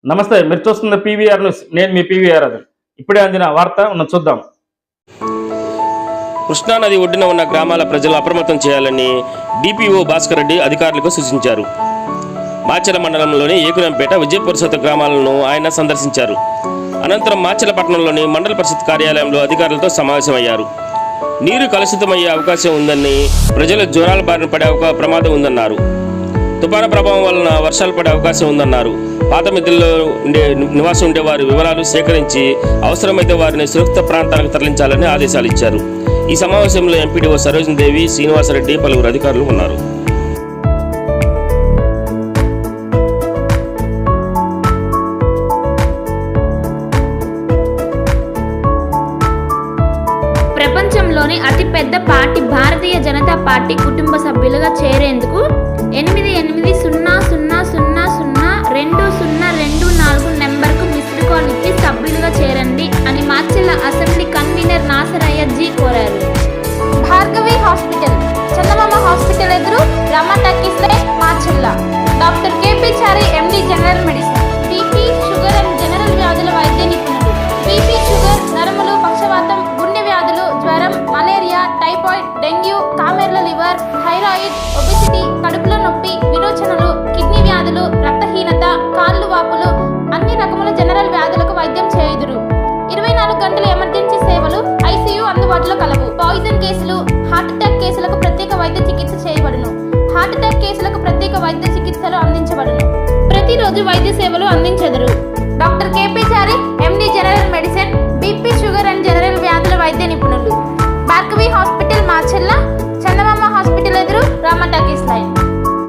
నమస్తే, మీరు చూస్తున్న పీవీఆర్ న్యూస్. నేను మీ పీవీఆర్. ఇప్పుడే అందిన వార్త చూద్దాం. కృష్ణానది ఒడ్డున ఉన్న గ్రామాల ప్రజలు అప్రమత్తం చేయాలని డిపిఓ భాస్కర్ రెడ్డి అధికారులకు సూచించారు. మాచెల మండలంలోని ఏకునంపేట, విజయ పరిషత్ గ్రామాలను ఆయన సందర్శించారు. అనంతరం మాచెల పట్టణంలోని మండల పరిషత్ కార్యాలయంలో అధికారులతో సమావేశమయ్యారు. నీరు కలుషితమయ్యే అవకాశం ఉందని, ప్రజలు జ్వరాల బారిన పడే ప్రమాదం ఉందన్నారు. తుఫాను ప్రభావం వలన వర్షాలు పడే అవకాశం ఉందన్నారు. పాత మిద్దుల్లో నివాసం ఉండే వారి వివరాలు సేకరించి అవసరమైతే వారిని సురక్షిత ప్రాంతాలకు తరలించాలని ఆదేశాలు ఇచ్చారు. ఈ సమావేశంలో ఎంపీడీఓ సరోజనదేవి, శ్రీనివాసరెడ్డి, పలువురు అధికారులు ఉన్నారు. ప్రపంచంలోని అతిపెద్ద పార్టీ భారతీయ జనతా పార్టీ కుటుంబ సభ్యులుగా చేరేందుకు 8800002024 నెంబర్కు మిస్డ్ కాల్ ఇచ్చి సభ్యులుగా చేరండి అని మాచెల అసెంబ్లీ కన్వీనర్ నాసరయ్య జీ కోరారు. భార్గవి హాస్పిటల్, చందమామ హాస్పిటల్ ఎదురు, Rama talkies line, Macherla. Doctor KP Chari, MD, general medicine, BP, sugar and general వ్యాధుల వైద్య నిపుణులు. బీపీ, షుగర్, నరములు, పక్షవాతం, గుండె వ్యాధులు, జ్వరం, మలేరియా, టైఫాయిడ్, డెంగ్యూ, కామెర్ల లివర్, థైరాయిడ్, ఒబెసిటీ, కడుపులో నొప్పి, విరోచనలు, కిడ్నీ వ్యాధులు, రక్తహీనత, కాళ్ళు వాపులు, అన్ని రకముల జనరల్ వ్యాధులకు వైద్యం చేయుదురు. 24 గంటల ఎమర్జెన్సీ సేవలు, ఐసీయూ అందుబాటులో కలవు. పాయిజన్ కేసులు, హార్ట్ అటాక్ కేసులకు ప్రత్యేక వైద్య చికిత్స చేయబడును. హార్ట్ అటాక్ కేసులకు ప్రత్యేక వైద్య చికిత్సలు అందించబడును. ప్రతిరోజు వైద్య సేవలు అందించెదరు. Doctor KP Chari, MD, general medicine, BP, sugar and general వ్యాధుల వైద్య నిపుణులు. భార్గవి హాస్పిటల్, మాచెల్ల. చందమామ హాస్పిటల్ ఎదురు, రమా టాకీస్.